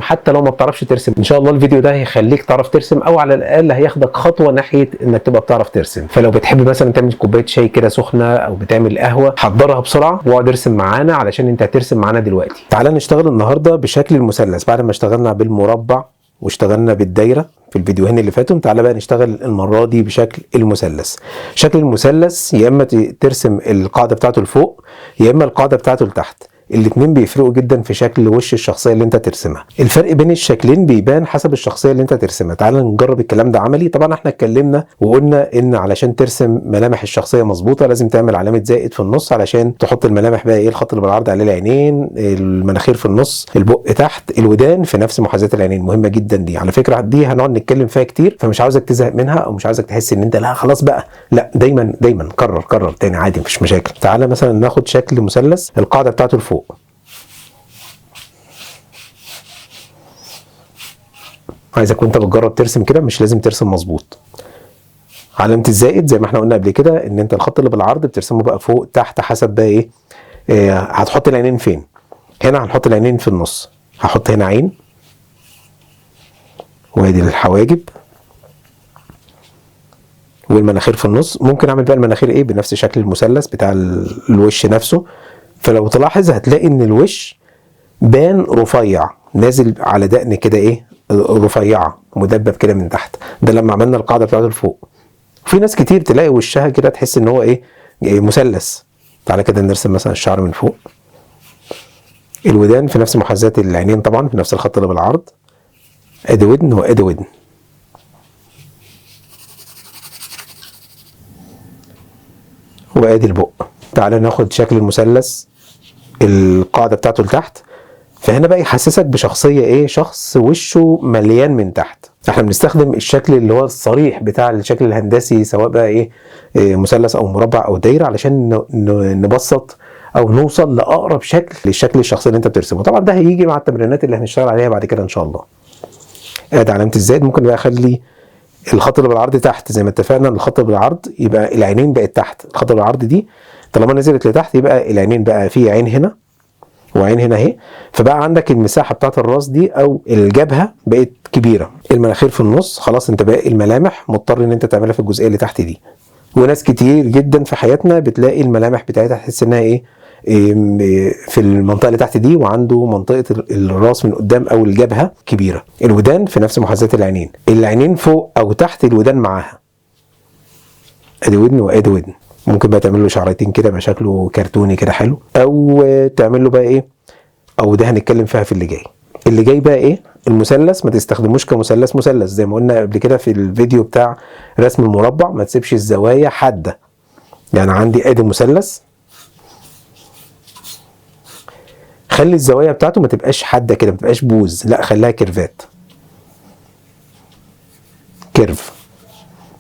حتى لو ما بتعرفش ترسم. ان شاء الله الفيديو ده هيخليك تعرف ترسم، او على الاقل هياخدك خطوه ناحيه انك تبقى بتعرف ترسم. فلو بتحب مثلا تعمل كوبايه شاي كده سخنه او بتعمل قهوه، حضرها بسرعه واقعد ارسم معانا علشان انت هترسم معانا دلوقتي. تعالى نشتغل النهارده بشكل المثلث. بعد ما اشتغلنا بالمربع واشتغلنا بالدايره في الفيديوهين اللي فاتوا، تعالى بقى نشتغل المره دي بشكل المثلث. شكل المثلث يا اما ترسم القاعده بتاعته لفوق يا اما القاعده بتاعته لتحت. الاتنين بيفرقوا جدا في شكل وش الشخصيه اللي انت ترسمها. الفرق بين الشكلين بيبان حسب الشخصيه اللي انت ترسمها. تعال نجرب الكلام ده عملي. طبعا احنا اتكلمنا وقلنا ان علشان ترسم ملامح الشخصيه مظبوطه لازم تعمل علامه زائد في النص علشان تحط الملامح بقى ايه، الخط اللي بالعرض عليه العينين، المناخير في النص، البق تحت، الودان في نفس محاذاه العينين. مهمه جدا دي على فكره، دي هنقعد نتكلم فيها كتير، فمش عاوزك تزهق منها او مش عاوزك تحس ان انت لا خلاص بقى، لا دايما دايما كرر تاني عادي مفيش مشاكل. تعال مثلا ناخد شكل مثلث القاعده بتاعته لفوق. عايزك وانت بتجرب ترسم كده مش لازم ترسم مظبوط. علامة الزائد زي ما احنا قلنا قبل كده ان انت الخط اللي بالعرض بترسمه بقى فوق تحت حسب بقى ايه، هتحط العينين فين. هنا هنحط العينين في النص، هحط هنا عين وادي الحواجب والمناخير في النص. ممكن اعمل بقى المناخير ايه بنفس شكل المثلث بتاع الوش نفسه. فلو تلاحظ هتلاقي ان الوش بان رفيع نازل على دقن كده ايه رفيعه مدبب كده من تحت. ده لما عملنا القاعده بتاعته لفوق. في ناس كتير تلاقي وشها كده تحس ان هو ايه مثلث. تعالى كده نرسم مثلا الشعر من فوق، الودان في نفس محاذاه العينين طبعا في نفس الخط اللي بالعرض، ادي ودن وادي ودن، وادي البق. تعالى ناخد شكل المثلث القاعده بتاعته لتحت. فهنا بقى يحسسك بشخصيه ايه، شخص وشه مليان من تحت. احنا بنستخدم الشكل اللي هو الصريح بتاع الشكل الهندسي سواء بقى ايه مثلث او مربع او دايره علشان نبسط او نوصل لاقرب شكل للشكل الشخصي اللي انت بترسمه. طبعا ده هيجي مع التمرينات اللي هنشتغل عليها بعد كده ان شاء الله. ادي علامه الزائد. ممكن بقى اخلي الخط اللي بالعرض تحت زي ما اتفقنا، الخط اللي بالعرض يبقى العينين بقت تحت. الخط اللي بالعرض دي طالما نزلت لتحت يبقى العينين بقى في عين هنا وعين هنا اهي، فبقى عندك المساحه بتاعت الراس دي او الجبهه بقت كبيره. المناخير في النص خلاص، انت باقي الملامح مضطر ان انت تعملها في الجزئيه اللي تحت دي. وناس كتير جدا في حياتنا بتلاقي الملامح بتاعتها تحس انها ايه في المنطقه اللي تحت دي، وعنده منطقه الراس من قدام او الجبهه كبيره. الودان في نفس محاذاه العينين، العينين فوق او تحت الودان معاها، ادي ودن وادي ودن. ممكن بقى تعمل له شعرتين كده يبقى شكله كرتوني كده حلو، او تعمل له بقى ايه، او ده هنتكلم فيها في اللي جاي. اللي جاي بقى ايه، المثلث ما تستخدموش كمثلث مثلث زي ما قلنا قبل كده في الفيديو بتاع رسم المربع. ما تسيبش الزوايا حاده. يعني عندي ادي مثلث، خلي الزوايا بتاعته ما تبقاش حاده كده، ما تبقاش بوز، لا خليها كيرفات، كيرف.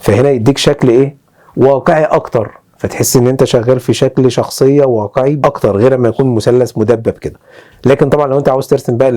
فهنا يديك شكل ايه، واقعي اكتر، فتحس ان انت شغال في شكل شخصيه واقعي اكتر غير ما يكون مثلث مدبب كده. لكن طبعا لو انت عاوز ترسم بقى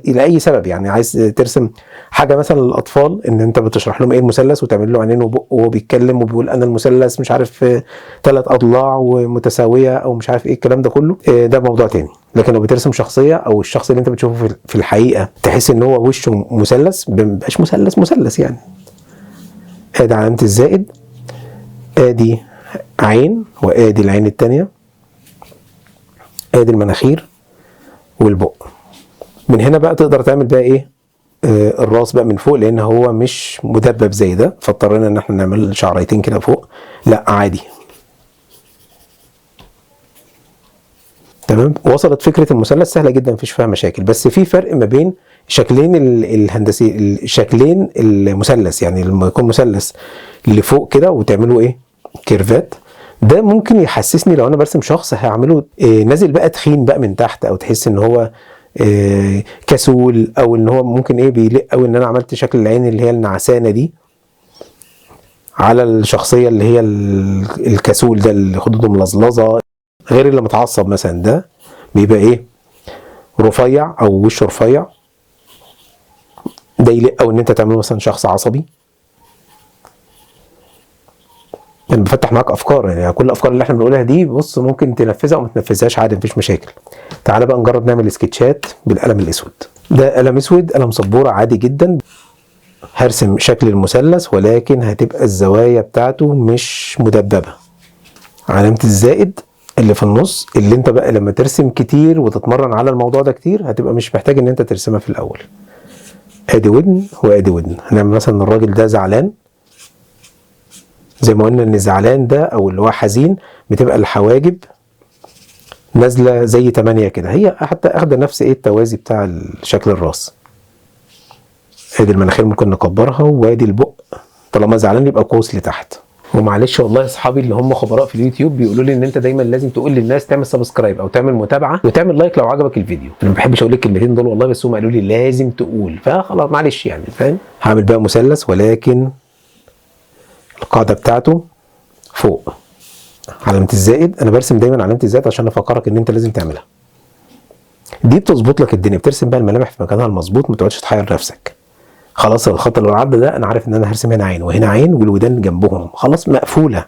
لاي سبب، يعني عايز ترسم حاجه مثلا للاطفال ان انت بتشرح لهم ايه المثلث وتعمل له عينين وبق وهو بيتكلم وبيقول انا المثلث مش عارف 3 اضلاع ومتساويه او مش عارف ايه الكلام ده كله، ده موضوع تاني. لكن لو بترسم شخصيه او الشخص اللي انت بتشوفه في الحقيقه تحس ان هو وشه مثلث، ما بيبقاش مثلث يعني. ادي علامه الزائد، ادي عين وادي العين التانية، ادي المناخير والبق. من هنا بقى تقدر تعمل بقى ايه الراس بقى من فوق، لان هو مش مدبب زي ده فاضطرينا ان احنا نعمل شعريتين كده فوق. لا عادي تمام. وصلت فكره المثلث سهله جدا مفيش فيها مشاكل. بس في فرق ما بين شكلين الهندسي، الشكلين المثلث. يعني لما يكون مثلث لفوق كده وتعمله ايه كيرفات، ده ممكن يحسسني لو انا برسم شخص هعمله نازل بقى تخين بقى من تحت، او تحس ان هو كسول، او ان هو ممكن ايه بيلق قوي ان انا عملت شكل العين اللي هي النعسانه دي على الشخصيه اللي هي الكسول ده اللي خدوده ملظلظه. غير اللي متعصب مثلا ده بيبقى ايه رفيع او وشه رفيع. ده يلق او ان انت تعمله مثلا شخص عصبي. انا بفتح معاك افكار، يعني كل الافكار اللي احنا بنقولها دي بص ممكن تنفذها او ما تنفذهاش عادي، مفيش مشاكل. تعالى بقى نجرب نعمل سكتشات بالقلم الاسود. ده قلم اسود، قلم سبوره عادي جدا. هرسم شكل المثلث ولكن هتبقى الزوايا بتاعته مش مدببه. علامه الزائد اللي في النص، اللي انت بقى لما ترسم كتير وتتمرن على الموضوع ده كتير هتبقى مش محتاج ان انت ترسمها في الاول. ادي ودن وادي ودن. هنعمل مثلا الراجل ده زعلان، زي ما قلنا ان الزعلان ده او اللي هو حزين بتبقى الحواجب نازله زي 8 كده، هي حتى اخده نفس التوازي بتاع شكل الراس. ادي المناخير ممكن نكبرها، وادي البق طالما زعلان يبقى قوس لتحت. ومعلش والله اصحابي اللي هم خبراء في اليوتيوب بيقولوا لي ان انت دايما لازم تقول للناس تعمل سبسكرايب او تعمل متابعه وتعمل لايك لو عجبك الفيديو. انا ما بحبش اقول الكلمتين دول والله، بس هم قالوا لي لازم تقول، فخلاص معلش يعني فاهم. هعمل بقى مثلث ولكن القاعده بتاعته فوق. علامه الزائد انا برسم دايما علامه الزائد عشان افكرك ان انت لازم تعملها. دي بتظبط لك الدنيا، بترسم بقى الملامح في مكانها المظبوط، ما تقعدش تحير نفسك. خلاص الخط اللي العرض ده انا عارف ان انا هرسم هنا عين وهنا عين والودان جنبهم، خلاص مقفوله،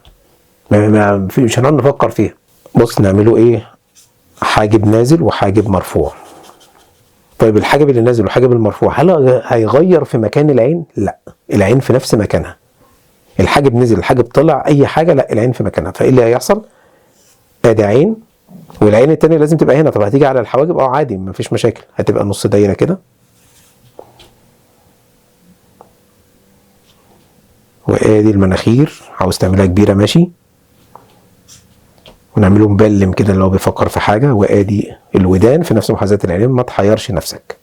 مش هنقعد نفكر فيها. بص نعمله ايه؟ حاجب نازل وحاجب مرفوع. طيب الحاجب اللي نازل والحاجب المرفوع هل هيغير في مكان العين؟ لا، العين في نفس مكانها. الحاجب نزل الحاجب طلع اي حاجه، لا العين في مكانها. فايه اللي هيحصل؟ ادي عين والعين التانية لازم تبقى هنا. طب هتيجي على الحواجب عادي مفيش مشاكل، هتبقى نص دايره كده. وادي المناخير عاوز تعملها كبيره ماشي، ونعمله مبلم كده اللي هو بيفكر في حاجه. وادي الودان في نفس محاذاه العينين، ما تحيرش نفسك.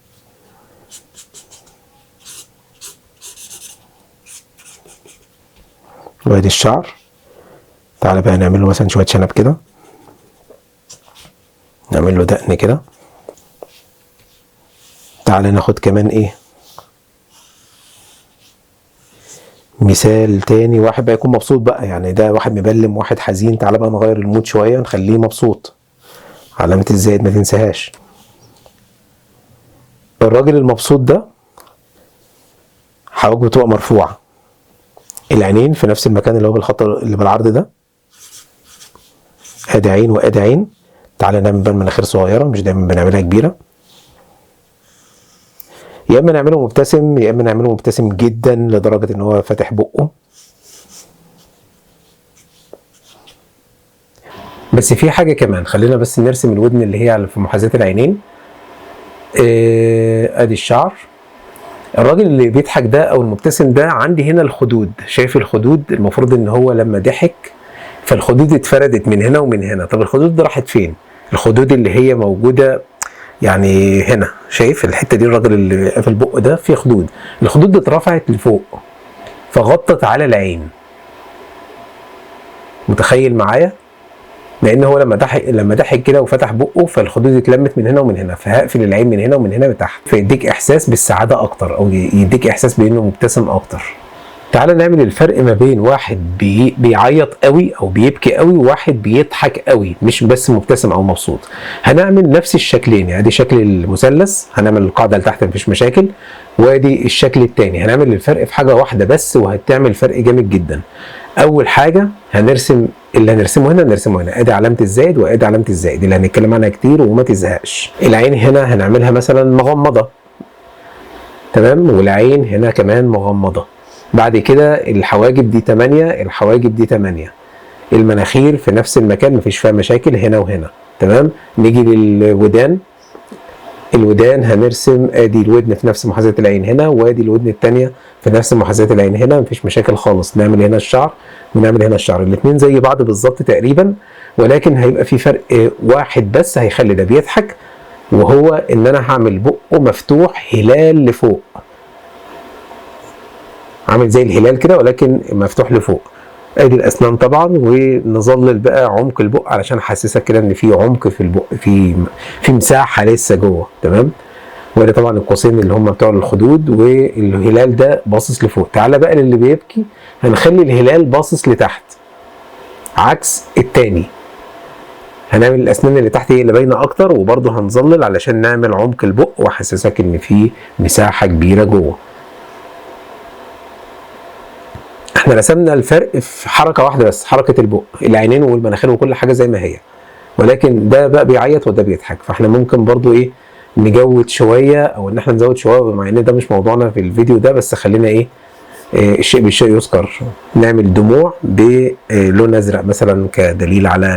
وادي الشعر. تعالى بقى نعمل له مثلا شويه شنب كده، نعمل له دقن كده. تعالى ناخد كمان ايه مثال تاني، واحد بقى يكون مبسوط بقى، يعني ده واحد مبلم واحد حزين. تعالى بقى نغير المود شويه نخليه مبسوط. علامه الزائد ما تنساهاش. الراجل المبسوط ده حواجبه بتبقى مرفوعه، العينين في نفس المكان اللي هو بالخط اللي بالعرض ده. ادي عين وادي عين. تعالى نعمل بقى مناخير صغيره، مش دايما بنعملها كبيره. يا اما نعمله مبتسم يا اما نعمله مبتسم جدا لدرجه ان هو فاتح بقه. بس في حاجه كمان، خلينا بس نرسم الودن اللي هي في محاذاه العينين. ادي الشعر. الراجل اللي بيضحك ده او المبتسم ده عندي هنا الخدود، شايف الخدود؟ المفروض ان هو لما ضحك فالخدود اتفردت من هنا ومن هنا. طب الخدود دي راحت فين؟ الخدود اللي هي موجوده يعني هنا، شايف الحته دي؟ الراجل اللي قافل بقه ده فيه خدود، الخدود دي اترفعت لفوق فغطت على العين. متخيل معايا؟ لان هو لما ضحك كده وفتح بقه فالخدود اتلمت من هنا ومن هنا، فهقفل العين من هنا ومن هنا من تحت، فيديك احساس بالسعاده اكتر او يديك احساس بانه مبتسم اكتر. تعال نعمل الفرق ما بين واحد بيعيط قوي او بيبكي قوي وواحد بيضحك قوي، مش بس مبتسم او مبسوط. هنعمل نفس الشكلين، يعني ادي شكل المثلث هنعمل القاعده لتحت مفيش مشاكل، وادي الشكل الثاني. هنعمل الفرق في حاجه واحده بس وهتعمل فرق جامد جدا. اول حاجه هنرسم اللي هنرسمه هنا نرسمه هنا، ادي علامه الزائد وادي علامه الزائد اللي هنتكلم عنها كتير وما تزهقش. العين هنا هنعملها مثلا مغمضه، تمام، والعين هنا كمان مغمضه. بعد كده الحواجب دي 8، الحواجب دي 8. المناخير في نفس المكان مفيش فيها مشاكل هنا وهنا، تمام. نيجي للودان. الودان هنرسم ادي الودن في نفس محاذاه العين هنا، وادي الودن الثانيه في نفس محاذاه العين هنا، مفيش مشاكل خالص. نعمل هنا الشعر ونعمل هنا الشعر، الاثنين زي بعض بالظبط تقريبا، ولكن هيبقى في فرق واحد بس هيخلي ده بيضحك، وهو ان انا هعمل بقه مفتوح هلال لفوق، عامل زي الهلال كده ولكن مفتوح لفوق. ادي الاسنان طبعا، ونظلل بقى عمق البق علشان احسسك كده ان في عمق في البق، في مساحه لسه جوه، تمام. وادي طبعا القوسين اللي هم بتوع الخدود، والهلال ده باصص لفوق. تعالى بقى للي بيبكي، هنخلي الهلال باصص لتحت عكس التاني. هنعمل الاسنان اللي تحت هي اللي باينه اكتر، وبرده هنظلل علشان نعمل عمق البق واحسسك ان في مساحه كبيره جوه. احنا احنا رسمنا الفرق في حركه واحده بس، حركه البق، العينين والمناخير وكل حاجه زي ما هي، ولكن ده بقى بيعيط وده بيضحك. فاحنا ممكن برضو ايه نجود شويه، او ان احنا نزود شويه، بما ان ده مش موضوعنا في الفيديو ده، بس خلينا ايه الشيء بالشيء يذكر. نعمل دموع بلون ازرق مثلا كدليل على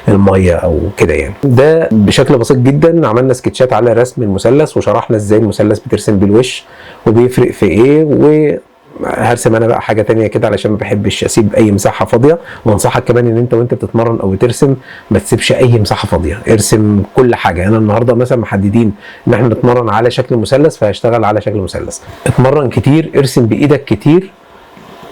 الميه او كده يعني. ده بشكل بسيط جدا عملنا سكتشات على رسم المثلث، وشرحنا ازاي المثلث بترسم بالوش وبيفرق في ايه. وهرسم انا بقى حاجه تانية كده علشان ما بحبش اسيب اي مساحه فاضيه. وانصحك كمان ان انت وانت بتتمرن او بترسم ما تسيبش اي مساحه فاضيه، ارسم كل حاجه. انا النهارده مثلا محددين ان احنا نتمرن على شكل مثلث، فهشتغل على شكل مثلث. اتمرن كتير، ارسم بايدك كتير،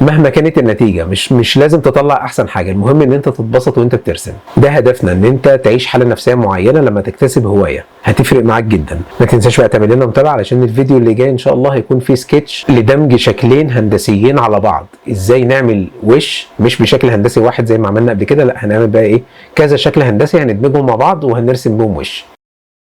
مهما كانت النتيجه. مش لازم تطلع احسن حاجه، المهم ان انت تتبسط وانت بترسم. ده هدفنا، ان انت تعيش حاله نفسيه معينه لما تكتسب هوايه هتفرق معاك جدا. ما تنساش بقى تعمل لنا متابعه، علشان الفيديو اللي جاي ان شاء الله هيكون فيه سكتش لدمج شكلين هندسيين على بعض. ازاي نعمل وش مش بشكل هندسي واحد زي ما عملنا قبل كده، لا هنعمل بقى ايه كذا شكل هندسي هندمجهم مع بعض وهنرسم بهم وش.